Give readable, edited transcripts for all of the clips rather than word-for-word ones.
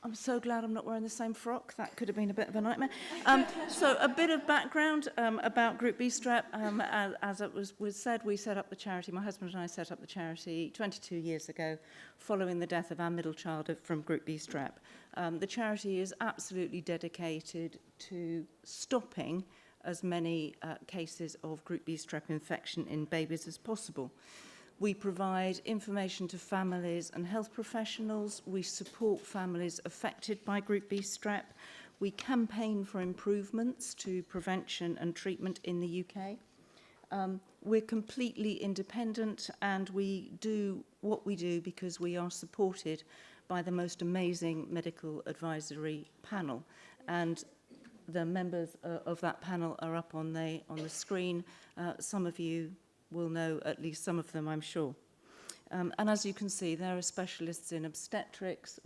I'm so glad I'm not wearing the same frock. That could have been a bit of a nightmare. So a bit of background about Group B Strep. As it was said, we set up the charity, my husband and I set up the charity 22 years ago following the death of our middle child from Group B Strep. The charity is absolutely dedicated to stopping as many cases of Group B Strep infection in babies as possible. We provide information to families and health professionals. We support families affected by Group B Strep. We campaign for improvements to prevention and treatment in the UK. We're completely independent, and we do what we do because we are supported by the most amazing medical advisory panel. And the members of that panel are up on the screen. Some of you will know at least some of them, I'm sure. And as you can see, there are specialists in obstetrics,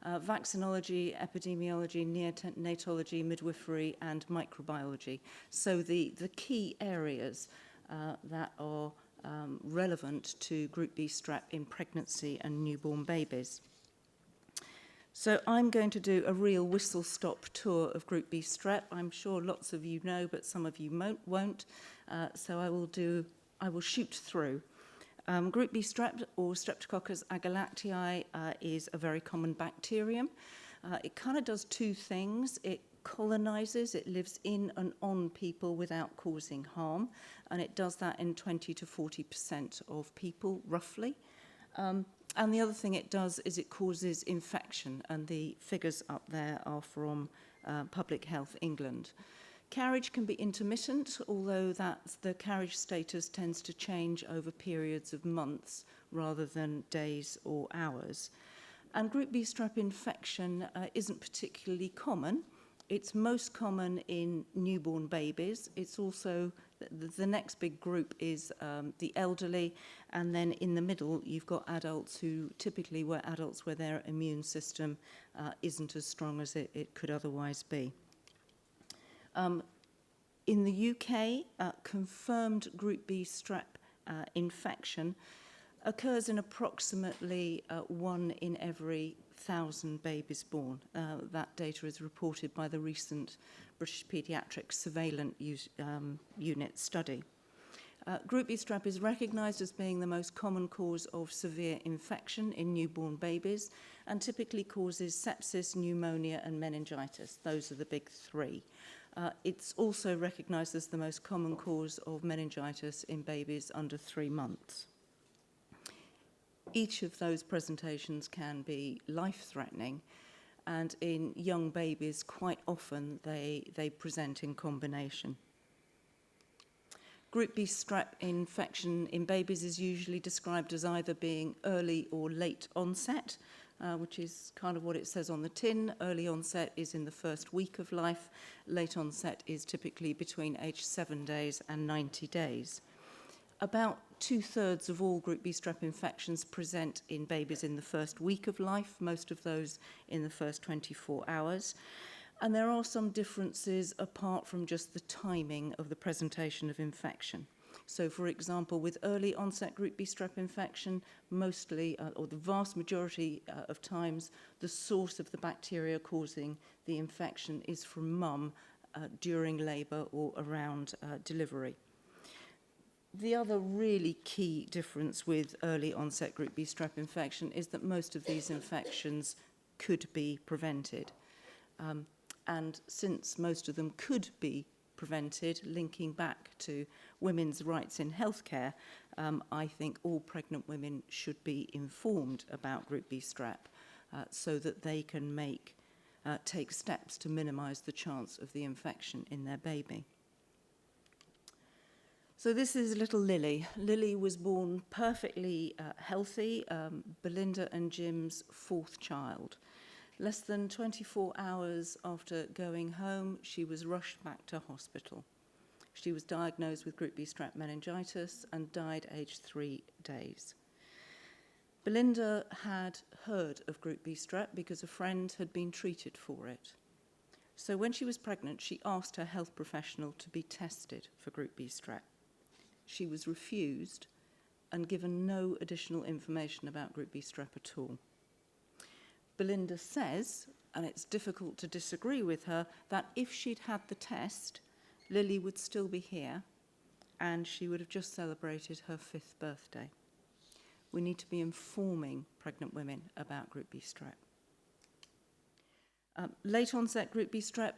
vaccinology, epidemiology, neonatology, midwifery, and microbiology. So the key areas that are relevant to Group B Strep in pregnancy and newborn babies. So I'm going to do a real whistle-stop tour of Group B Strep. I'm sure lots of you know, but some of you won't. So I will shoot through. Group B Strep, or Streptococcus agalactiae, is a very common bacterium. It kind of does two things. It colonizes, it lives in and on people without causing harm, and it does that in 20 to 40% of people, roughly. And the other thing it does is it causes infection, and the figures up there are from Public Health England. Carriage can be intermittent, although the carriage status tends to change over periods of months rather than days or hours. And Group B Strep infection isn't particularly common. It's most common in newborn babies. It's also, the next big group is the elderly, and then in the middle you've got adults who typically were adults where their immune system isn't as strong as it could otherwise be. In the UK, confirmed Group B Strep infection occurs in approximately 1 in every 1,000 babies born. That data is reported by the recent British Paediatric Surveillance Unit study. Group B Strep is recognised as being the most common cause of severe infection in newborn babies and typically causes sepsis, pneumonia and meningitis. Those are the big three. It's also recognised as the most common cause of meningitis in babies under 3 months. Each of those presentations can be life-threatening, and in young babies, quite often they present in combination. Group B Strep infection in babies is usually described as either being early or late onset, which is kind of what it says on the tin. Early onset is in the first week of life. Late onset is typically between age 7 days and 90 days. About 2/3 of all Group B Strep infections present in babies in the first week of life, most of those in the first 24 hours. And there are some differences apart from just the timing of the presentation of infection. So, for example, with early onset Group B Strep infection, mostly, or the vast majority of times, the source of the bacteria causing the infection is from mum during labour or around delivery. The other really key difference with early onset Group B Strep infection is that most of these infections could be prevented. And since most of them could be prevented, linking back to women's rights in healthcare, I think all pregnant women should be informed about Group B Strep so that they can take steps to minimise the chance of the infection in their baby. So this is little Lily. Lily was born perfectly healthy, Belinda and Jim's 4th child. Less than 24 hours after going home, she was rushed back to hospital. She was diagnosed with Group B Strep meningitis and died aged 3 days. Belinda had heard of Group B Strep because a friend had been treated for it. So when she was pregnant, she asked her health professional to be tested for Group B Strep. She was refused and given no additional information about Group B Strep at all. Belinda says, and it's difficult to disagree with her, that if she'd had the test, Lily would still be here and she would have just celebrated her 5th birthday. We need to be informing pregnant women about Group B Strep. Late onset Group B Strep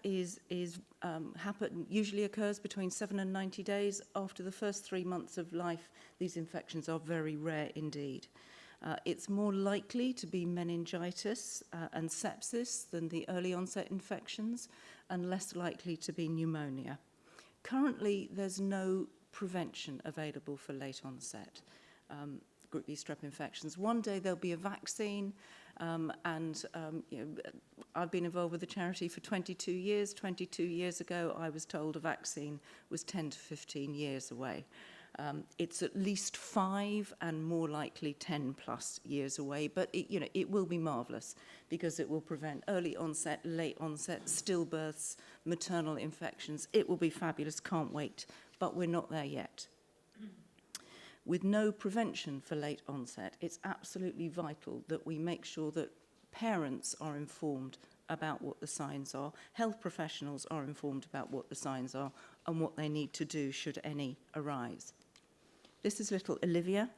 usually occurs between 7 and 90 days. After the first 3 months of life, these infections are very rare indeed. It's more likely to be meningitis and sepsis than the early onset infections, and less likely to be pneumonia. Currently, there's no prevention available for late onset Group B Strep infections. One day there'll be a vaccine, I've been involved with the charity for 22 years. 22 years ago, I was told a vaccine was 10 to 15 years away. It's at least 5 and more likely 10 plus years away, but it will be marvellous because it will prevent early onset, late onset, stillbirths, maternal infections. It will be fabulous, can't wait, but we're not there yet. With no prevention for late onset, it's absolutely vital that we make sure that parents are informed about what the signs are, health professionals are informed about what the signs are, and what they need to do should any arise. This is little Olivia,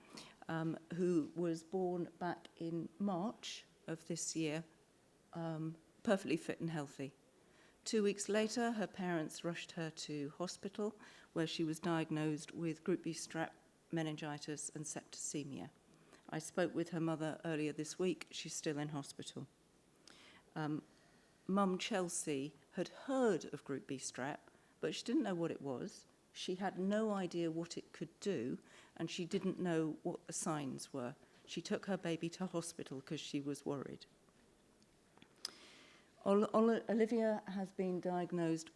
who was born back in March of this year, perfectly fit and healthy. 2 weeks later, her parents rushed her to hospital, where she was diagnosed with Group B Strep, meningitis and septicemia. I spoke with her mother earlier this week. She's still in hospital. Mum Chelsea had heard of Group B Strep, but she didn't know what it was. She had no idea what it could do, and she didn't know what the signs were. She took her baby to hospital because she was worried. Olivia has been diagnosed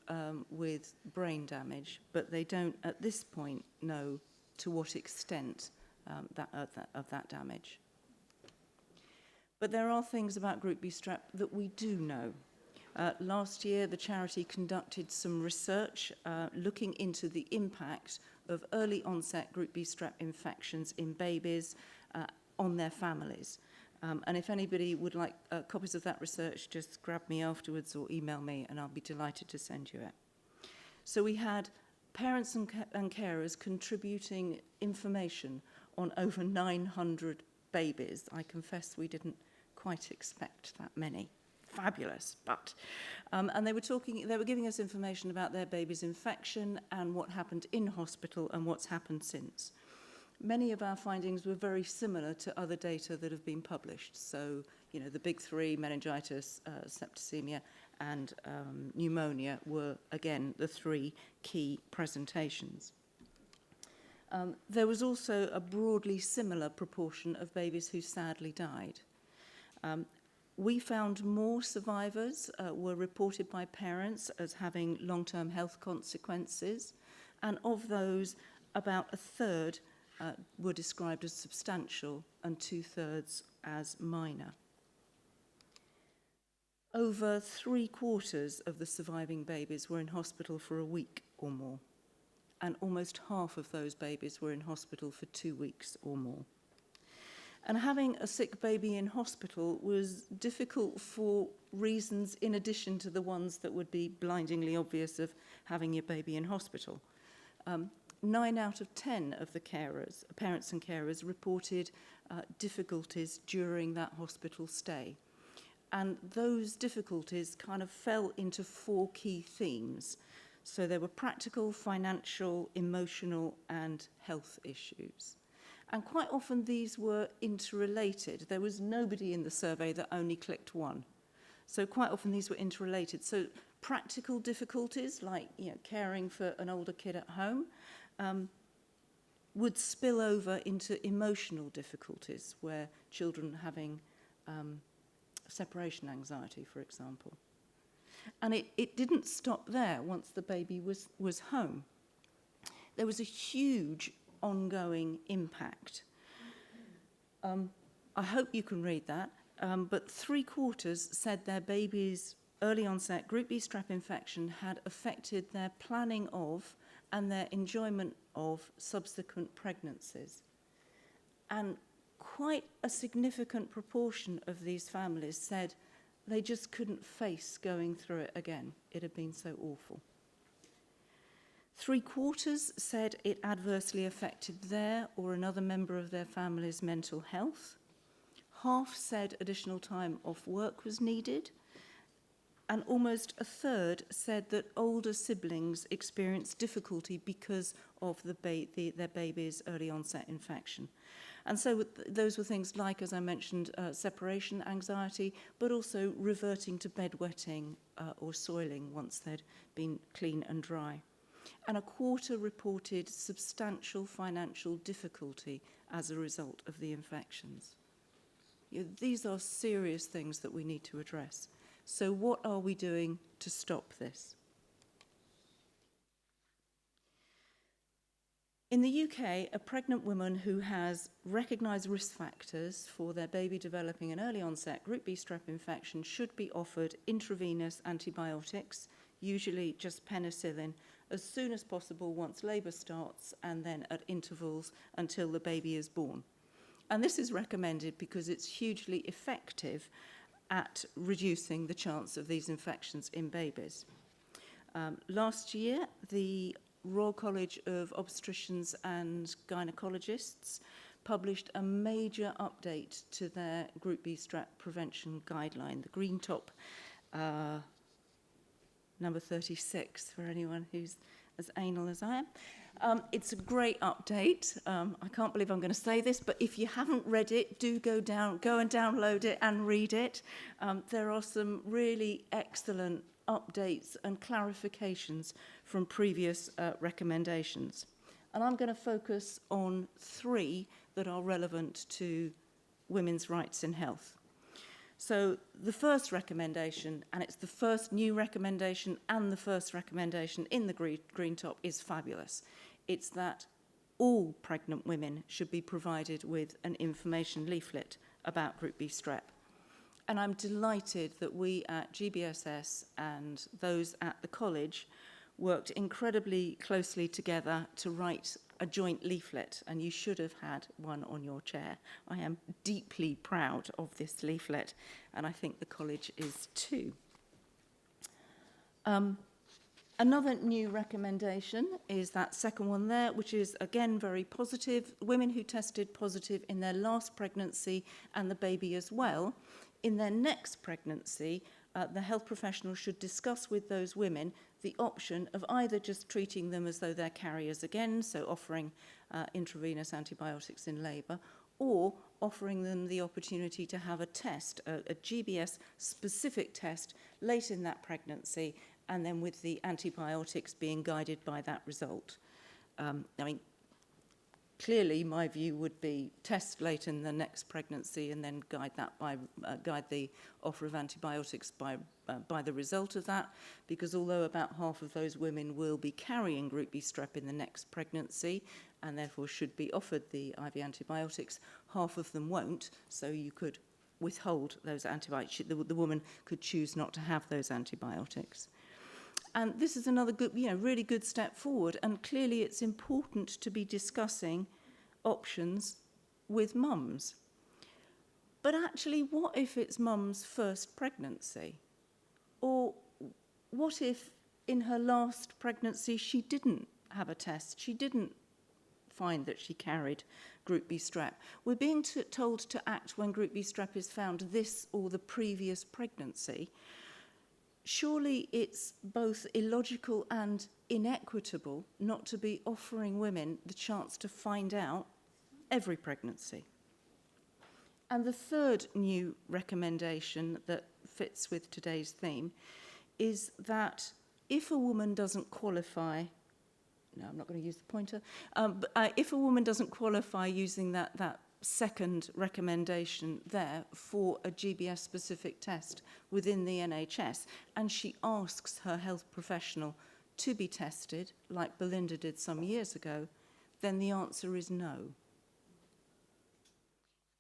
with brain damage, but they don't at this point know to what extent of that damage. But there are things about Group B Strep that we do know. Last year, the charity conducted some research looking into the impact of early onset Group B Strep infections in babies on their families. And if anybody would like copies of that research, just grab me afterwards or email me and I'll be delighted to send you it. So we had parents and carers contributing information on over 900 babies. I confess we didn't quite expect that many. Fabulous, but and they were giving us information about their baby's infection and what happened in hospital and what's happened since. Many of our findings were very similar to other data that have been published. So, the big 3, meningitis, septicemia, and pneumonia were, again, the 3 key presentations. There was also a broadly similar proportion of babies who sadly died. We found more survivors were reported by parents as having long-term health consequences, and of those, about a third were described as substantial and 2/3 as minor. Over 3/4 of the surviving babies were in hospital for a week or more, and almost half of those babies were in hospital for 2 weeks or more. And having a sick baby in hospital was difficult for reasons in addition to the ones that would be blindingly obvious of having your baby in hospital. 9 out of 10 of the carers, parents and carers, reported difficulties during that hospital stay. And those difficulties kind of fell into 4 key themes. So there were practical, financial, emotional, and health issues. And quite often these were interrelated. There was nobody in the survey that only clicked one. So quite often these were interrelated. So practical difficulties, like caring for an older kid at home, would spill over into emotional difficulties, where children having separation anxiety, for example. And it didn't stop there once the baby was home. There was a huge ongoing impact. I hope you can read that, but 3/4 said their baby's early onset Group B Strep infection had affected their planning of and their enjoyment of subsequent pregnancies. And quite a significant proportion of these families said they just couldn't face going through it again. It had been so awful. 3/4 said it adversely affected their or another member of their family's mental health. Half said additional time off work was needed. And almost a third said that older siblings experienced difficulty because of their baby's early onset infection. And so those were things like, as I mentioned, separation anxiety, but also reverting to bedwetting or soiling once they'd been clean and dry. And 1/4 reported substantial financial difficulty as a result of the infections. These are serious things that we need to address. So what are we doing to stop this? In the UK, a pregnant woman who has recognised risk factors for their baby developing an early onset Group B strep infection should be offered intravenous antibiotics, usually just penicillin, as soon as possible once labour starts and then at intervals until the baby is born. And this is recommended because it's hugely effective at reducing the chance of these infections in babies. Last year, the Royal College of Obstetricians and Gynecologists published a major update to their Group B strep prevention guideline, the green top, number 36, for anyone who's as anal as I am. It's a great update. I can't believe I'm going to say this, but if you haven't read it, do go and download it and read it. There are some really excellent updates and clarifications from previous recommendations. And I'm going to focus on 3 that are relevant to women's rights in health. So the first recommendation, and it's the first new recommendation and the first recommendation in the green top, is fabulous. It's that all pregnant women should be provided with an information leaflet about Group B strep. And I'm delighted that we at GBSS and those at the college worked incredibly closely together to write a joint leaflet, and you should have had one on your chair. I am deeply proud of this leaflet, and I think the college is too. Another new recommendation is that second one there, which is again very positive. Women who tested positive in their last pregnancy and the baby as well, in their next pregnancy, the health professional should discuss with those women the option of either just treating them as though they're carriers again, so offering intravenous antibiotics in labour, or offering them the opportunity to have a test, a GBS-specific test, late in that pregnancy, and then with the antibiotics being guided by that result. Clearly, my view would be test late in the next pregnancy and then guide the offer of antibiotics by the result of that, because although about half of those women will be carrying Group B strep in the next pregnancy and therefore should be offered the IV antibiotics, half of them won't, so you could withhold those antibiotics. The woman could choose not to have those antibiotics. And this is another good, really good step forward. And clearly it's important to be discussing options with mums. But actually, what if it's mum's first pregnancy? Or what if in her last pregnancy she didn't have a test? She didn't find that she carried Group B strep. We're being told to act when Group B strep is found this or the previous pregnancy. Surely it's both illogical and inequitable not to be offering women the chance to find out every pregnancy. And the third new recommendation that fits with today's theme is that if a woman doesn't qualify, no, I'm not going to use the pointer, if a woman doesn't qualify using that second recommendation there for a GBS-specific test within the NHS, and she asks her health professional to be tested, like Belinda did some years ago, then the answer is no.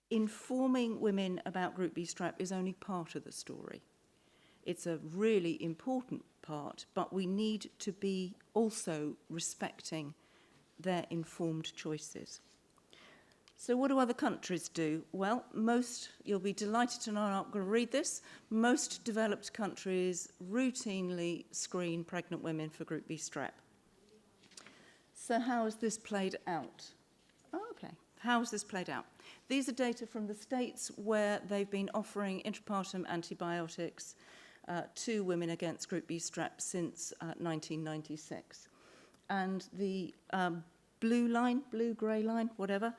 Informing women about Group B strep is only part of the story. It's a really important part, but we need to be also respecting their informed choices. So what do other countries do? Well, you'll be delighted to know, I'm not going to read this, most developed countries routinely screen pregnant women for Group B Strep. So how has this played out? Oh, okay. How has this played out? These are data from the States where they've been offering intrapartum antibiotics to women against Group B Strep since 1996. And the blue-grey line, whatever,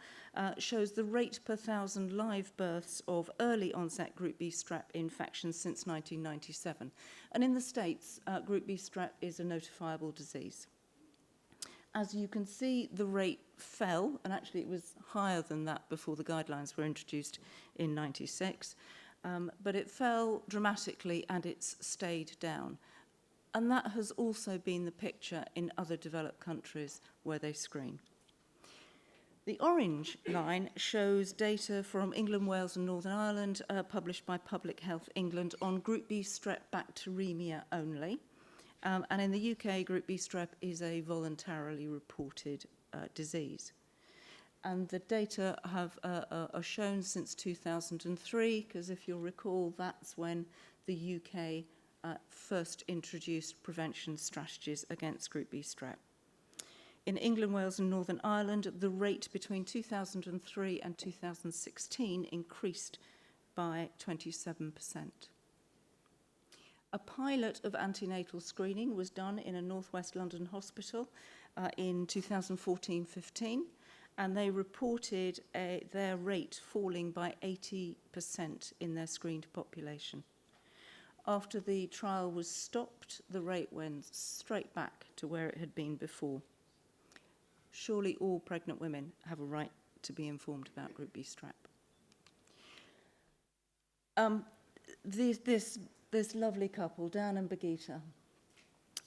shows the rate per 1,000 live births of early onset Group B Strep infections since 1997. And in the States, Group B Strep is a notifiable disease. As you can see, the rate fell, and actually it was higher than that before the guidelines were introduced in 96, but it fell dramatically and it's stayed down. And that has also been the picture in other developed countries where they screen. The orange line shows data from England, Wales and Northern Ireland published by Public Health England on Group B Strep bacteremia only. And in the UK, Group B Strep is a voluntarily reported disease. And the data are shown since 2003, because if you'll recall, that's when the UK first introduced prevention strategies against Group B Strep. In England, Wales and Northern Ireland, the rate between 2003 and 2016 increased by 27%. A pilot of antenatal screening was done in a northwest London hospital in 2014-15, and they reported their rate falling by 80% in their screened population. After the trial was stopped, the rate went straight back to where it had been before. Surely all pregnant women have a right to be informed about Group B Strep. This lovely couple, Dan and Birgitta.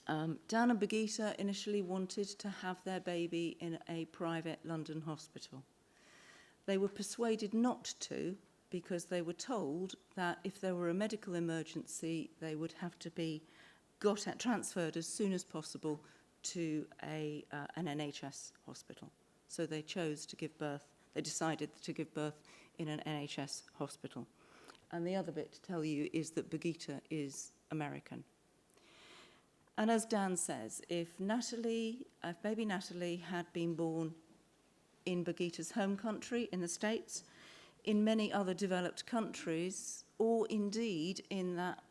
Dan and Birgitta initially wanted to have their baby in a private London hospital. They were persuaded not to because they were told that if there were a medical emergency, they would have to be transferred as soon as possible to an NHS hospital. So they chose to give birth, they decided to give birth in an NHS hospital. And the other bit to tell you is that Birgitta is American. And as Dan says, if baby Natalie had been born in Birgitta's home country in the States, in many other developed countries, or indeed in that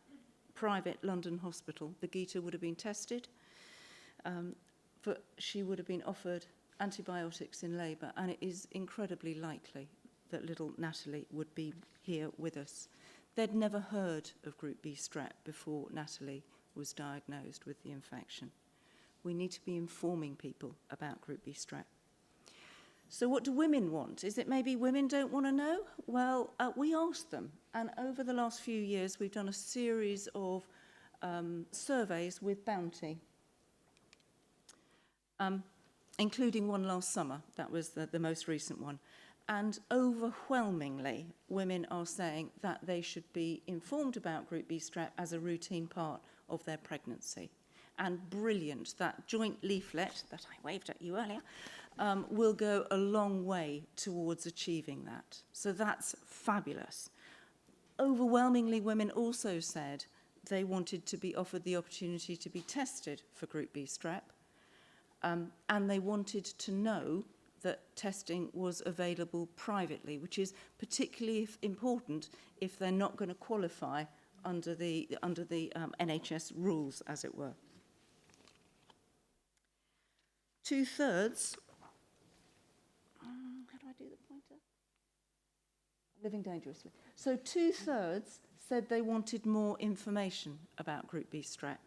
private London hospital, Birgitta would have been tested, she would have been offered antibiotics in labour, and it is incredibly likely that little Natalie would be here with us. They'd never heard of Group B Strep before Natalie was diagnosed with the infection. We need to be informing people about Group B Strep. So what do women want? Is it maybe women don't want to know? Well, we asked them, and over the last few years we've done a series of surveys with Bounty, including one last summer. That was the most recent one. And overwhelmingly, women are saying that they should be informed about Group B Strep as a routine part of their pregnancy. And brilliant, that joint leaflet that I waved at you earlier will go a long way towards achieving that. So that's fabulous. Overwhelmingly, women also said they wanted to be offered the opportunity to be tested for Group B Strep, and they wanted to know that testing was available privately, which is particularly important if they're not going to qualify under the NHS rules, as it were. 2/3. How do I do the pointer? Living dangerously. So 2/3 said they wanted more information about Group B Strep.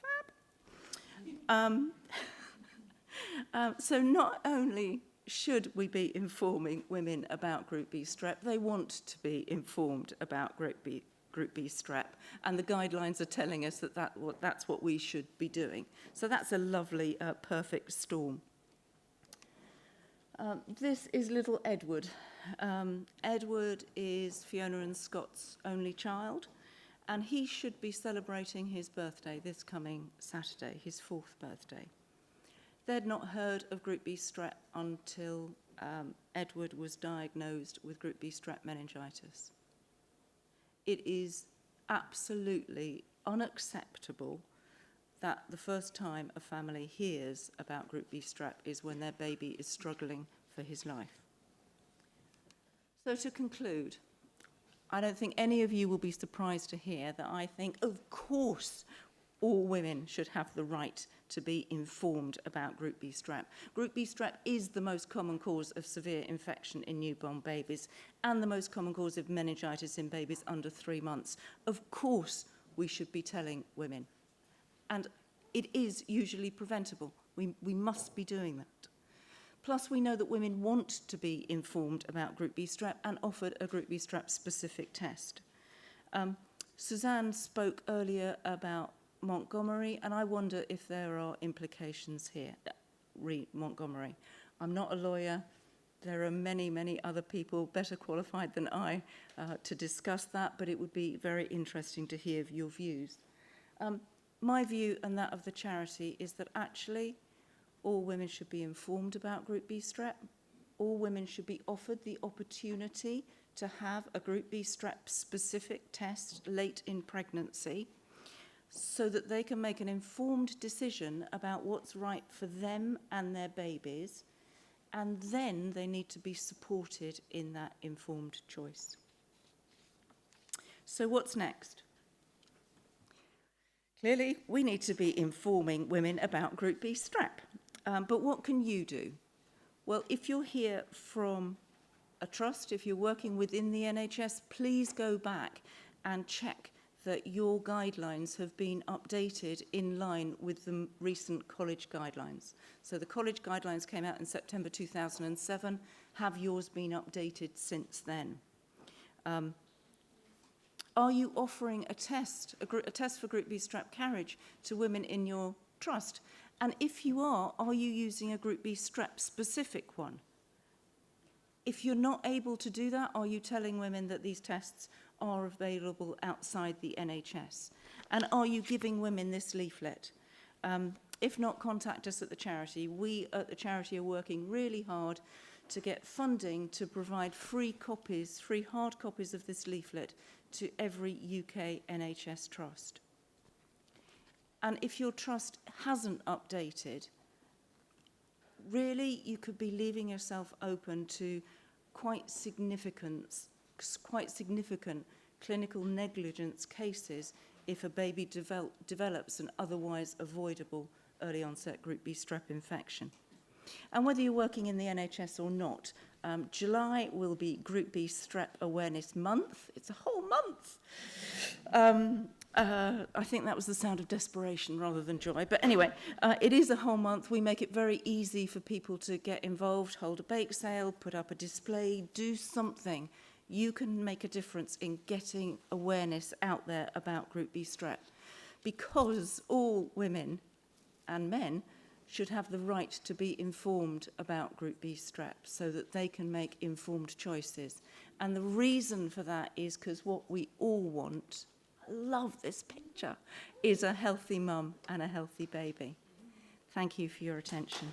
Fab. So not only should we be informing women about Group B Strep, they want to be informed about Group B Strep, and the guidelines are telling us that that's what we should be doing. So that's a lovely, perfect storm. This is little Edward. Edward is Fiona and Scott's only child, and he should be celebrating his birthday this coming Saturday, his 4th birthday. They'd not heard of Group B Strep until Edward was diagnosed with Group B Strep meningitis. It is absolutely unacceptable that the first time a family hears about Group B Strep is when their baby is struggling for his life. So to conclude, I don't think any of you will be surprised to hear that I think, of course, all women should have the right to be informed about Group B Strep. Group B Strep is the most common cause of severe infection in newborn babies and the most common cause of meningitis in babies under 3 months. Of course, we should be telling women. And it is usually preventable. We must be doing that. Plus, we know that women want to be informed about Group B Strep and offered a Group B Strep specific test. Suzanne spoke earlier about Montgomery, and I wonder if there are implications here. Read Montgomery. I'm not a lawyer. There are many, many other people better qualified than I to discuss that, but it would be very interesting to hear your views. My view and that of the charity is that actually all women should be informed about Group B Strep. All women should be offered the opportunity to have a Group B Strep specific test late in pregnancy so that they can make an informed decision about what's right for them and their babies, and then they need to be supported in that informed choice. So what's next? Clearly, we need to be informing women about Group B Strep. But what can you do? Well, if you're here from a trust, if you're working within the NHS, please go back and check that your guidelines have been updated in line with the recent college guidelines. So the college guidelines came out in September 2007. Have yours been updated since then? Are you offering a test for Group B Strep carriage to women in your trust? And if you are you using a Group B Strep specific one? If you're not able to do that, are you telling women that these tests are available outside the NHS? And are you giving women this leaflet? If not, contact us at the charity. We at the charity are working really hard to get funding to provide free hard copies of this leaflet to every UK NHS trust. And if your trust hasn't updated, really you could be leaving yourself open to quite significant clinical negligence cases if a baby develops an otherwise avoidable early onset Group B Strep infection. And whether you're working in the NHS or not, July will be Group B Strep Awareness Month. It's a whole month. I think that was the sound of desperation rather than joy. But anyway, it is a whole month. We make it very easy for people to get involved, hold a bake sale, put up a display, do something. You can make a difference in getting awareness out there about Group B Strep, because all women and men should have the right to be informed about Group B Strep so that they can make informed choices. And the reason for that is because what we all want, I love this picture, is a healthy mum and a healthy baby. Thank you for your attention.